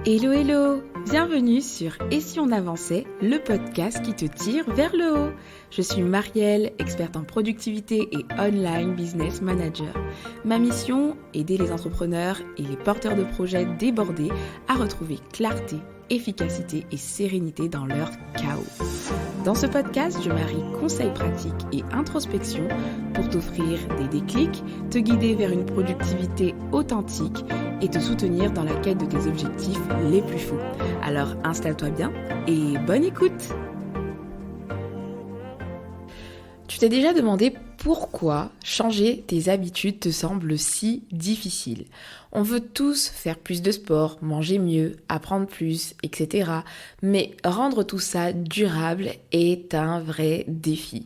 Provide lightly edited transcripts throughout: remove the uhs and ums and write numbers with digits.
Hello hello, bienvenue sur Et si on avançait, le podcast qui te tire vers le haut. Je suis Marielle, experte en productivité et online business manager. Ma mission, aider les entrepreneurs et les porteurs de projets débordés à retrouver clarté, efficacité et sérénité dans leur chaos. Dans ce podcast, je marie conseils pratiques et introspection pour t'offrir des déclics, te guider vers une productivité authentique et te soutenir dans la quête de tes objectifs les plus fous. Alors installe-toi bien et bonne écoute! Tu t'es déjà demandé pourquoi changer tes habitudes te semble si difficile? On veut tous faire plus de sport, manger mieux, apprendre plus, etc. Mais rendre tout ça durable est un vrai défi.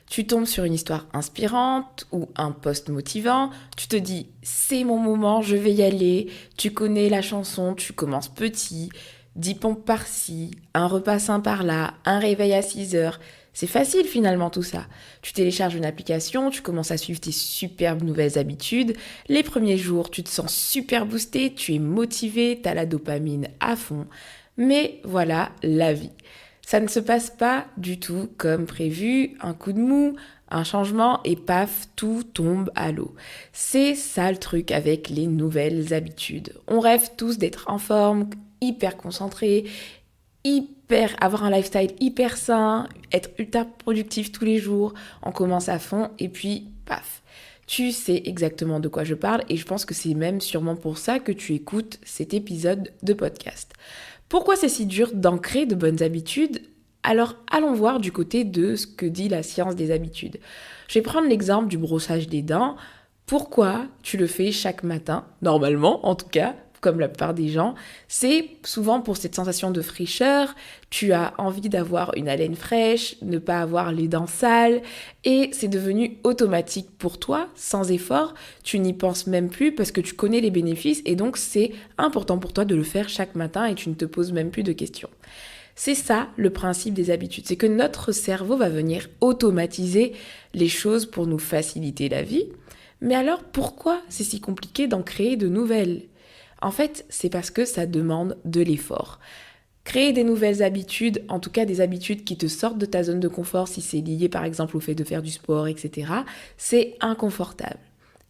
Tu tombes sur une histoire inspirante ou un post motivant, tu te dis « c'est mon moment, je vais y aller », tu connais la chanson, tu commences petit, 10 pompes par-ci, un repas sain par-là, un réveil à 6 heures. C'est facile finalement tout ça. Tu télécharges une application, tu commences à suivre tes superbes nouvelles habitudes. Les premiers jours, tu te sens super boosté, tu es motivé, tu as la dopamine à fond. Mais voilà la vie. Ça ne se passe pas du tout comme prévu, un coup de mou, un changement et paf, tout tombe à l'eau. C'est ça le truc avec les nouvelles habitudes. On rêve tous d'être en forme, hyper concentré, avoir un lifestyle hyper sain, être ultra productif tous les jours, on commence à fond et puis paf. Tu sais exactement de quoi je parle et je pense que c'est même sûrement pour ça que tu écoutes cet épisode de podcast. Pourquoi c'est si dur d'ancrer de bonnes habitudes ? Alors allons voir du côté de ce que dit la science des habitudes. Je vais prendre l'exemple du brossage des dents. Pourquoi tu le fais chaque matin, normalement en tout cas, comme la plupart des gens, c'est souvent pour cette sensation de fraîcheur, tu as envie d'avoir une haleine fraîche, ne pas avoir les dents sales, et c'est devenu automatique pour toi, sans effort, tu n'y penses même plus parce que tu connais les bénéfices, et donc c'est important pour toi de le faire chaque matin et tu ne te poses même plus de questions. C'est ça le principe des habitudes, c'est que notre cerveau va venir automatiser les choses pour nous faciliter la vie, mais alors pourquoi c'est si compliqué d'en créer de nouvelles ? En fait, c'est parce que ça demande de l'effort. Créer des nouvelles habitudes, en tout cas des habitudes qui te sortent de ta zone de confort, si c'est lié par exemple au fait de faire du sport, etc., c'est inconfortable.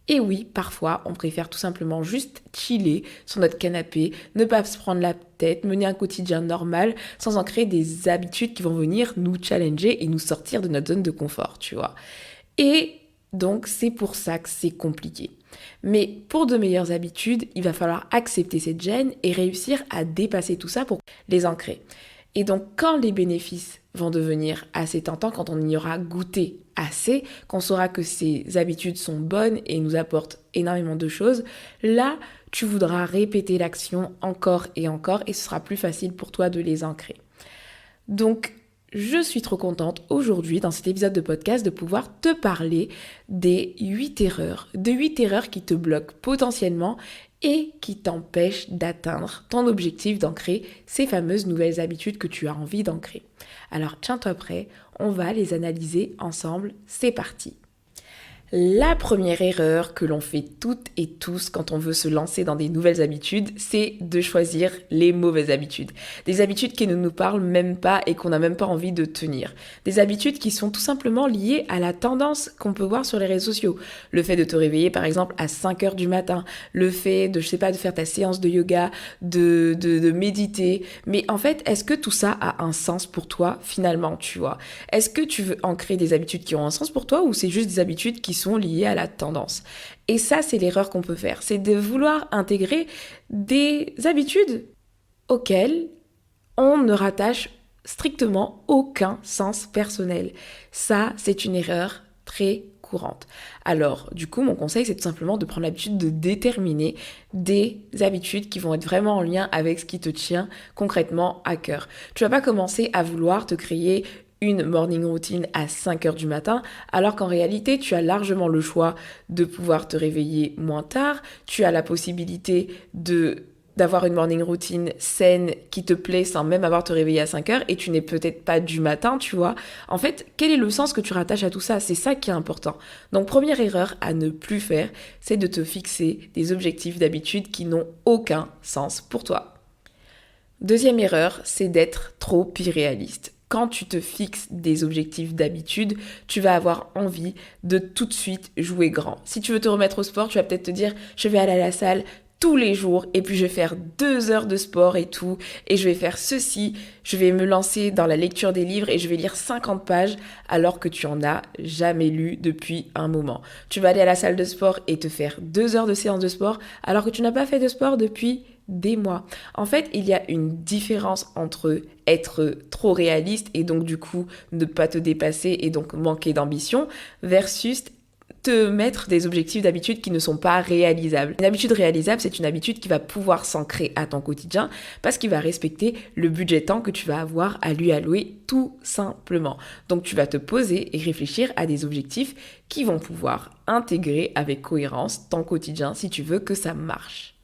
Et oui, parfois, on préfère tout simplement juste chiller sur notre canapé, ne pas se prendre la tête, mener un quotidien normal, sans en créer des habitudes qui vont venir nous challenger et nous sortir de notre zone de confort, tu vois. Et donc, c'est pour ça que c'est compliqué. Mais pour de meilleures habitudes, il va falloir accepter cette gêne et réussir à dépasser tout ça pour les ancrer. Et donc, quand les bénéfices vont devenir assez tentants, quand on y aura goûté assez, qu'on saura que ces habitudes sont bonnes et nous apportent énormément de choses, là, tu voudras répéter l'action encore et ce sera plus facile pour toi de les ancrer. Donc, je suis trop contente aujourd'hui dans cet épisode de podcast de pouvoir te parler des 8 erreurs, de 8 erreurs qui te bloquent potentiellement et qui t'empêchent d'atteindre ton objectif d'ancrer ces fameuses nouvelles habitudes que tu as envie d'ancrer. Alors tiens-toi prêt, on va les analyser ensemble, c'est parti. La première erreur que l'on fait toutes et tous quand on veut se lancer dans des nouvelles habitudes, c'est de choisir les mauvaises habitudes. Des habitudes qui ne nous parlent même pas et qu'on n'a même pas envie de tenir. Des habitudes qui sont tout simplement liées à la tendance qu'on peut voir sur les réseaux sociaux. Le fait de te réveiller par exemple à 5 heures du matin, le fait de faire ta séance de yoga, de méditer. Mais en fait, est-ce que tout ça a un sens pour toi finalement, tu vois ? Est-ce que tu veux ancrer des habitudes qui ont un sens pour toi ou c'est juste des habitudes qui sont liées à la tendance. Et ça, c'est l'erreur qu'on peut faire. C'est de vouloir intégrer des habitudes auxquelles on ne rattache strictement aucun sens personnel. Ça, c'est une erreur très courante. Alors, du coup, mon conseil, c'est tout simplement de prendre l'habitude de déterminer des habitudes qui vont être vraiment en lien avec ce qui te tient concrètement à cœur. Tu vas pas commencer à vouloir te créer une morning routine à 5 heures du matin, alors qu'en réalité, tu as largement le choix de pouvoir te réveiller moins tard, tu as la possibilité d'avoir une morning routine saine qui te plaît sans même avoir te réveiller à 5 heures et tu n'es peut-être pas du matin, tu vois. En fait, quel est le sens que tu rattaches à tout ça ? C'est ça qui est important. Donc, première erreur à ne plus faire, c'est de te fixer des objectifs d'habitude qui n'ont aucun sens pour toi. Deuxième erreur, c'est d'être trop irréaliste. Quand tu te fixes des objectifs d'habitude, tu vas avoir envie de tout de suite jouer grand. Si tu veux te remettre au sport, tu vas peut-être te dire, je vais aller à la salle tous les jours et puis je vais faire 2 heures de sport et tout et je vais faire ceci, je vais me lancer dans la lecture des livres et je vais lire 50 pages alors que tu en as jamais lu depuis un moment. Tu vas aller à la salle de sport et te faire 2 heures de séance de sport alors que tu n'as pas fait de sport depuis des mois. En fait, il y a une différence entre être trop réaliste et donc du coup ne pas te dépasser et donc manquer d'ambition versus te mettre des objectifs d'habitude qui ne sont pas réalisables. Une habitude réalisable, c'est une habitude qui va pouvoir s'ancrer à ton quotidien parce qu'il va respecter le budget temps que tu vas avoir à lui allouer tout simplement. Donc tu vas te poser et réfléchir à des objectifs qui vont pouvoir intégrer avec cohérence ton quotidien si tu veux que ça marche.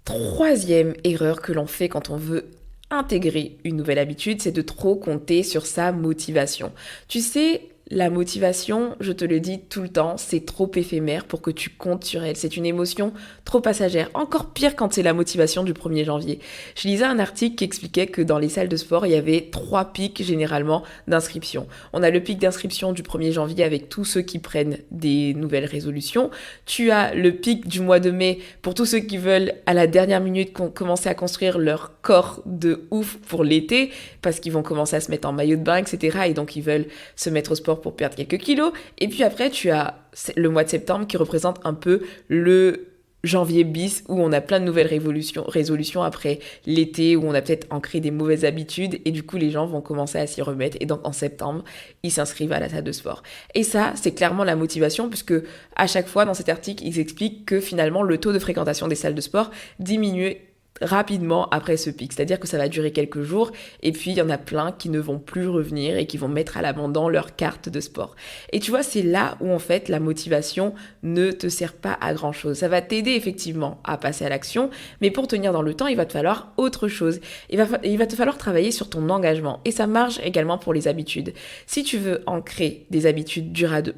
Troisième erreur que l'on fait quand on veut intégrer une nouvelle habitude, c'est de trop compter sur sa motivation. Tu sais, la motivation, je te le dis tout le temps, c'est trop éphémère pour que tu comptes sur elle. C'est une émotion trop passagère. Encore pire quand c'est la motivation du 1er janvier. Je lisais un article qui expliquait que dans les salles de sport, il y avait 3 pics généralement d'inscription. On a le pic d'inscription du 1er janvier avec tous ceux qui prennent des nouvelles résolutions. Tu as le pic du mois de mai pour tous ceux qui veulent à la dernière minute commencer à construire leur corps de ouf pour l'été parce qu'ils vont commencer à se mettre en maillot de bain, etc. Et donc ils veulent se mettre au sport pour perdre quelques kilos. Et puis après, tu as le mois de septembre qui représente un peu le janvier bis où on a plein de nouvelles résolutions après l'été où on a peut-être ancré des mauvaises habitudes et du coup les gens vont commencer à s'y remettre et donc en septembre ils s'inscrivent à la salle de sport. Et ça c'est clairement la motivation puisque à chaque fois dans cet article ils expliquent que finalement le taux de fréquentation des salles de sport diminue rapidement après ce pic, c'est-à-dire que ça va durer quelques jours et puis il y en a plein qui ne vont plus revenir et qui vont mettre à l'abandon leur carte de sport. Et tu vois, c'est là où en fait la motivation ne te sert pas à grand chose. Ça va t'aider effectivement à passer à l'action, mais pour tenir dans le temps, il va te falloir autre chose. Il va te falloir travailler sur ton engagement et ça marche également pour les habitudes. Si tu veux ancrer des habitudes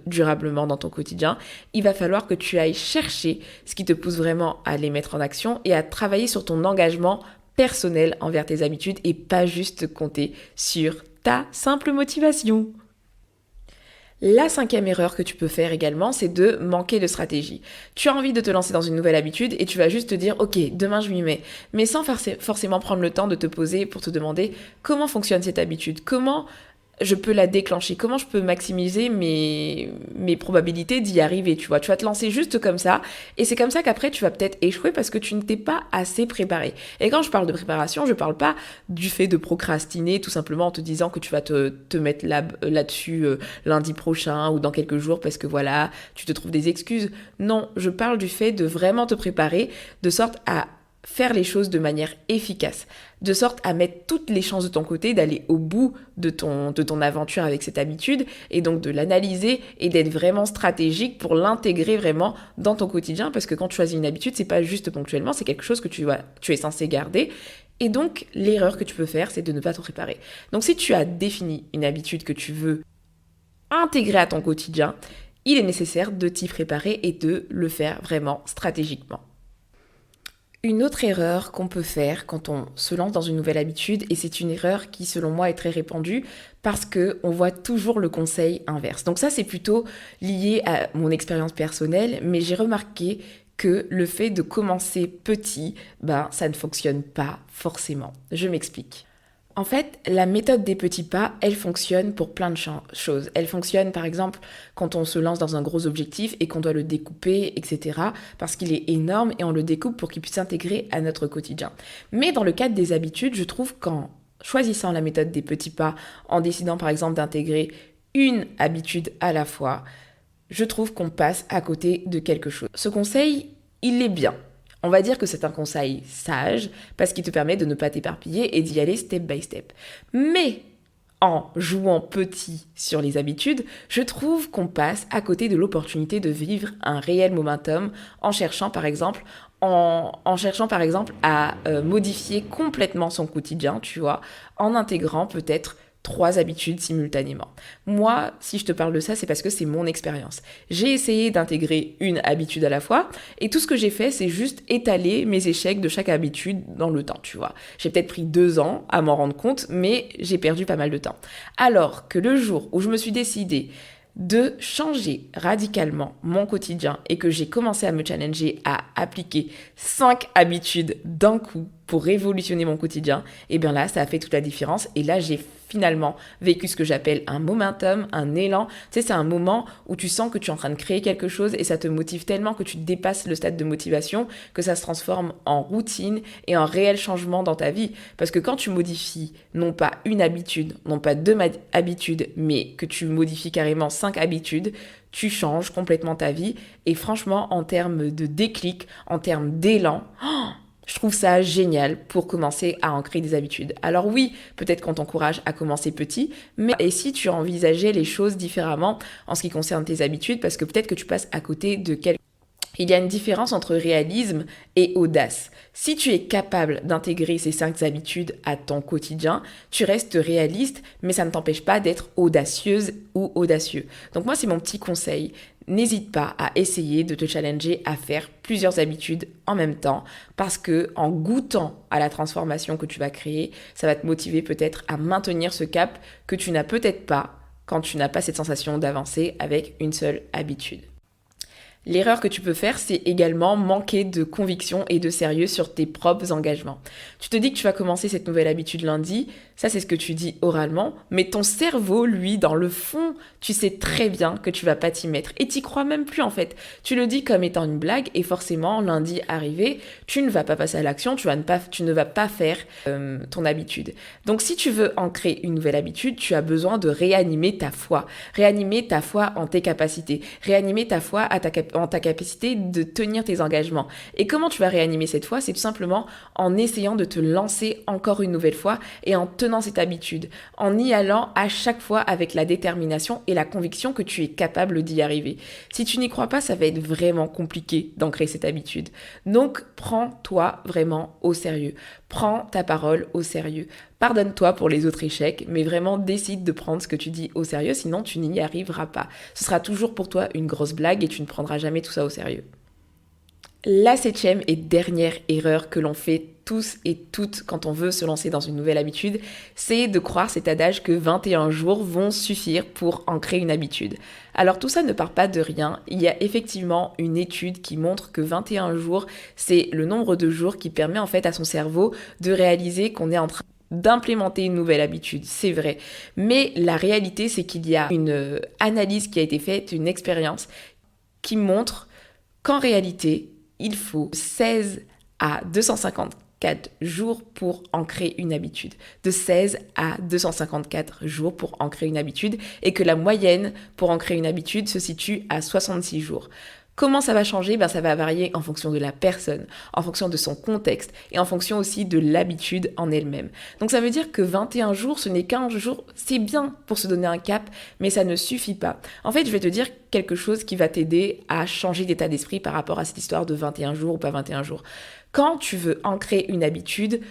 durablement dans ton quotidien, il va falloir que tu ailles chercher ce qui te pousse vraiment à les mettre en action et à travailler sur ton engagement personnel envers tes habitudes et pas juste compter sur ta simple motivation. La 5e erreur que tu peux faire également, c'est de manquer de stratégie. Tu as envie de te lancer dans une nouvelle habitude et tu vas juste te dire « Ok, demain je m'y mets », mais sans forcément prendre le temps de te poser pour te demander comment fonctionne cette habitude, comment je peux la déclencher, comment je peux maximiser mes probabilités d'y arriver, tu vois. Tu vas te lancer juste comme ça, et c'est comme ça qu'après, tu vas peut-être échouer parce que tu ne t'es pas assez préparé. Et quand je parle de préparation, je parle pas du fait de procrastiner, tout simplement en te disant que tu vas te mettre là-dessus lundi prochain ou dans quelques jours parce que voilà, tu te trouves des excuses. Non, je parle du fait de vraiment te préparer de sorte à faire les choses de manière efficace, de sorte à mettre toutes les chances de ton côté d'aller au bout de ton aventure avec cette habitude et donc de l'analyser et d'être vraiment stratégique pour l'intégrer vraiment dans ton quotidien parce que quand tu choisis une habitude, c'est pas juste ponctuellement, c'est quelque chose que tu es censé garder. Et donc, l'erreur que tu peux faire, c'est de ne pas te préparer. Donc, si tu as défini une habitude que tu veux intégrer à ton quotidien, il est nécessaire de t'y préparer et de le faire vraiment stratégiquement. Une autre erreur qu'on peut faire quand on se lance dans une nouvelle habitude, et c'est une erreur qui selon moi est très répandue parce qu'on voit toujours le conseil inverse. Donc ça c'est plutôt lié à mon expérience personnelle, mais j'ai remarqué que le fait de commencer petit, ça ne fonctionne pas forcément. Je m'explique. En fait, la méthode des petits pas, elle fonctionne pour plein de choses. Elle fonctionne par exemple quand on se lance dans un gros objectif et qu'on doit le découper, etc. parce qu'il est énorme et on le découpe pour qu'il puisse s'intégrer à notre quotidien. Mais dans le cadre des habitudes, je trouve qu'en choisissant la méthode des petits pas, en décidant par exemple d'intégrer une habitude à la fois, je trouve qu'on passe à côté de quelque chose. Ce conseil, il est bien. On va dire que c'est un conseil sage parce qu'il te permet de ne pas t'éparpiller et d'y aller step by step. Mais en jouant petit sur les habitudes, je trouve qu'on passe à côté de l'opportunité de vivre un réel momentum en cherchant par exemple à modifier complètement son quotidien, tu vois, en intégrant peut-être 3 habitudes simultanément. Moi, si je te parle de ça, c'est parce que c'est mon expérience. J'ai essayé d'intégrer une habitude à la fois et tout ce que j'ai fait, c'est juste étaler mes échecs de chaque habitude dans le temps, tu vois. J'ai peut-être pris 2 ans à m'en rendre compte, mais j'ai perdu pas mal de temps. Alors que le jour où je me suis décidée de changer radicalement mon quotidien et que j'ai commencé à me challenger à appliquer 5 habitudes d'un coup pour révolutionner mon quotidien, et bien là, ça a fait toute la différence. Et là, j'ai finalement vécu ce que j'appelle un momentum, un élan. Tu sais, c'est un moment où tu sens que tu es en train de créer quelque chose et ça te motive tellement que tu dépasses le stade de motivation, que ça se transforme en routine et en réel changement dans ta vie. Parce que quand tu modifies non pas une habitude, non pas 2 habitudes, mais que tu modifies carrément 5 habitudes, tu changes complètement ta vie. Et franchement, en termes de déclic, en termes d'élan, je trouve ça génial pour commencer à ancrer des habitudes. Alors oui, peut-être qu'on t'encourage à commencer petit, mais et si tu envisageais les choses différemment en ce qui concerne tes habitudes, parce que peut-être que tu passes à côté de quelque... Il y a une différence entre réalisme et audace. Si tu es capable d'intégrer ces 5 habitudes à ton quotidien, tu restes réaliste, mais ça ne t'empêche pas d'être audacieuse ou audacieux. Donc moi, c'est mon petit conseil. N'hésite pas à essayer de te challenger à faire plusieurs habitudes en même temps parce que en goûtant à la transformation que tu vas créer, ça va te motiver peut-être à maintenir ce cap que tu n'as peut-être pas quand tu n'as pas cette sensation d'avancer avec une seule habitude. L'erreur que tu peux faire, c'est également manquer de conviction et de sérieux sur tes propres engagements. Tu te dis que tu vas commencer cette nouvelle habitude lundi, ça c'est ce que tu dis oralement, mais ton cerveau, lui, dans le fond, tu sais très bien que tu vas pas t'y mettre et t'y crois même plus en fait. Tu le dis comme étant une blague et forcément, lundi arrivé, tu ne vas pas passer à l'action, tu ne vas pas faire ton habitude. Donc si tu veux ancrer une nouvelle habitude, tu as besoin de réanimer ta foi en tes capacités, réanimer ta foi en ta capacité de tenir tes engagements. Et comment tu vas réanimer cette foi? C'est tout simplement en essayant de te lancer encore une nouvelle fois et en tenant cette habitude, en y allant à chaque fois avec la détermination et la conviction que tu es capable d'y arriver. Si tu n'y crois pas, ça va être vraiment compliqué d'ancrer cette habitude. Donc, prends-toi vraiment au sérieux. Prends ta parole au sérieux. Pardonne-toi pour les autres échecs, mais vraiment décide de prendre ce que tu dis au sérieux, sinon tu n'y arriveras pas. Ce sera toujours pour toi une grosse blague et tu ne prendras jamais tout ça au sérieux. La 7e et dernière erreur que l'on fait tous et toutes quand on veut se lancer dans une nouvelle habitude, c'est de croire cet adage que 21 jours vont suffire pour ancrer une habitude. Alors tout ça ne part pas de rien, il y a effectivement une étude qui montre que 21 jours, c'est le nombre de jours qui permet en fait à son cerveau de réaliser qu'on est en train d'implémenter une nouvelle habitude, c'est vrai. Mais la réalité, c'est qu'il y a une analyse qui a été faite, une expérience qui montre qu'en réalité, il faut 16 à 254 jours pour ancrer une habitude. De 16 à 254 jours pour ancrer une habitude et que la moyenne pour ancrer une habitude se situe à 66 jours. Comment ça va changer? Ça va varier en fonction de la personne, en fonction de son contexte et en fonction aussi de l'habitude en elle-même. Donc ça veut dire que 21 jours, ce n'est qu'un jour, c'est bien pour se donner un cap, mais ça ne suffit pas. En fait, je vais te dire quelque chose qui va t'aider à changer d'état d'esprit par rapport à cette histoire de 21 jours ou pas 21 jours. Quand tu veux ancrer une habitude,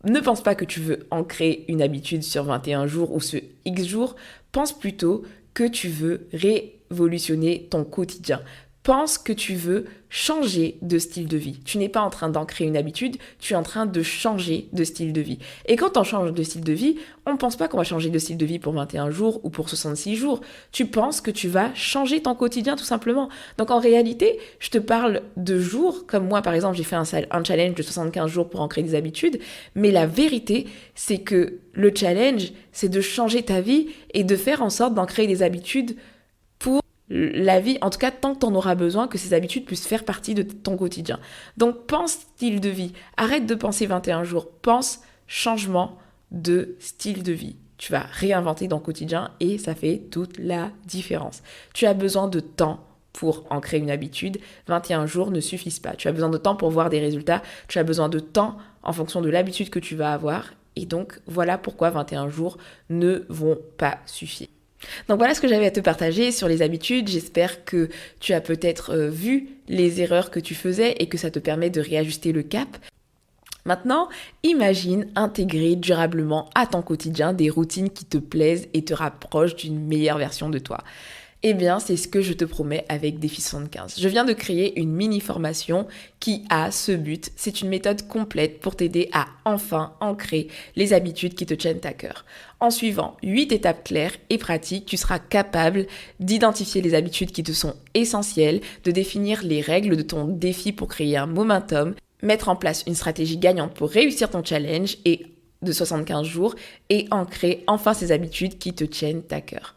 ne pense pas que tu veux ancrer une habitude sur 21 jours ou sur X jours, pense plutôt que tu veux révolutionner ton quotidien. Pense que tu veux changer de style de vie. Tu n'es pas en train d'ancrer une habitude, tu es en train de changer de style de vie. Et quand on change de style de vie, on ne pense pas qu'on va changer de style de vie pour 21 jours ou pour 66 jours. Tu penses que tu vas changer ton quotidien tout simplement. Donc en réalité, je te parle de jours, comme moi par exemple, j'ai fait un challenge de 75 jours pour ancrer des habitudes, mais la vérité, c'est que le challenge, c'est de changer ta vie et de faire en sorte d'ancrer des habitudes pour la vie, en tout cas tant que tu en auras besoin, que ces habitudes puissent faire partie de ton quotidien. Donc pense style de vie, arrête de penser 21 jours, pense changement de style de vie. Tu vas réinventer ton quotidien et ça fait toute la différence. Tu as besoin de temps pour ancrer une habitude, 21 jours ne suffisent pas. Tu as besoin de temps pour voir des résultats, tu as besoin de temps en fonction de l'habitude que tu vas avoir et donc voilà pourquoi 21 jours ne vont pas suffire. Donc voilà ce que j'avais à te partager sur les habitudes. J'espère que tu as peut-être vu les erreurs que tu faisais et que ça te permet de réajuster le cap. Maintenant, imagine intégrer durablement à ton quotidien des routines qui te plaisent et te rapprochent d'une meilleure version de toi. Eh bien, c'est ce que je te promets avec Défi 75. Je viens de créer une mini-formation qui a ce but. C'est une méthode complète pour t'aider à enfin ancrer les habitudes qui te tiennent à cœur. En suivant 8 étapes claires et pratiques, tu seras capable d'identifier les habitudes qui te sont essentielles, de définir les règles de ton défi pour créer un momentum, mettre en place une stratégie gagnante pour réussir ton challenge et de 75 jours et ancrer enfin ces habitudes qui te tiennent à cœur.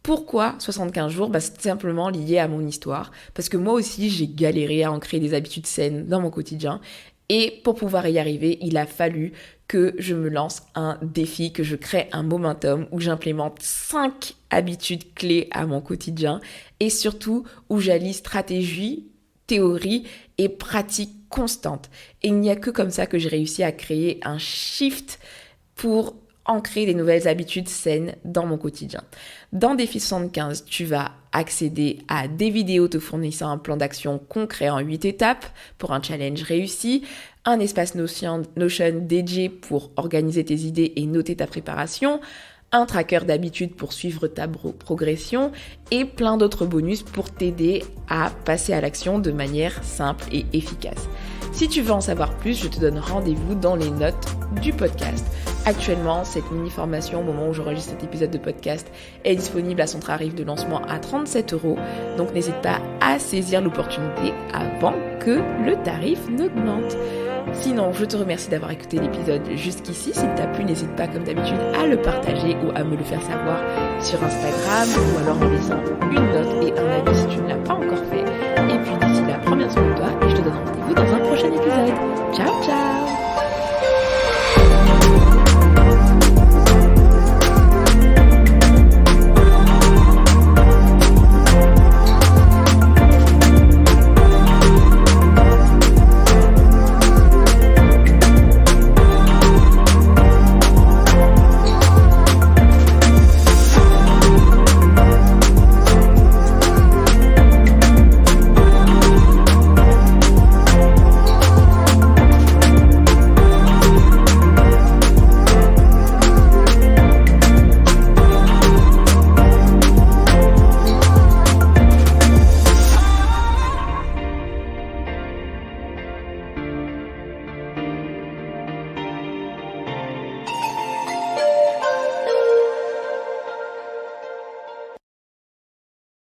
Pourquoi 75 jours ? C'est simplement lié à mon histoire, parce que moi aussi j'ai galéré à ancrer des habitudes saines dans mon quotidien, et pour pouvoir y arriver, il a fallu que je me lance un défi, que je crée un momentum où j'implémente 5 habitudes clés à mon quotidien, et surtout où j'allie stratégie, théorie et pratique constante. Et il n'y a que comme ça que j'ai réussi à créer un shift pour ancrer des nouvelles habitudes saines dans mon quotidien. Dans Défi 75, tu vas accéder à des vidéos te fournissant un plan d'action concret en 8 étapes pour un challenge réussi, un espace Notion dédié pour organiser tes idées et noter ta préparation, un tracker d'habitude pour suivre ta progression et plein d'autres bonus pour t'aider à passer à l'action de manière simple et efficace. Si tu veux en savoir plus, je te donne rendez-vous dans les notes du podcast. Actuellement, cette mini-formation, au moment où j'enregistre cet épisode de podcast, est disponible à son tarif de lancement à 37 €. Donc n'hésite pas à saisir l'opportunité avant que le tarif n'augmente. Sinon, je te remercie d'avoir écouté l'épisode jusqu'ici. S'il t'a plu, n'hésite pas comme d'habitude à le partager ou à me le faire savoir sur Instagram ou alors en laissant une note et un avis si tu ne l'as pas encore fait. Et puis d'ici là, prends bien soin de toi et je te donne rendez-vous dans un prochain épisode. Ciao, ciao!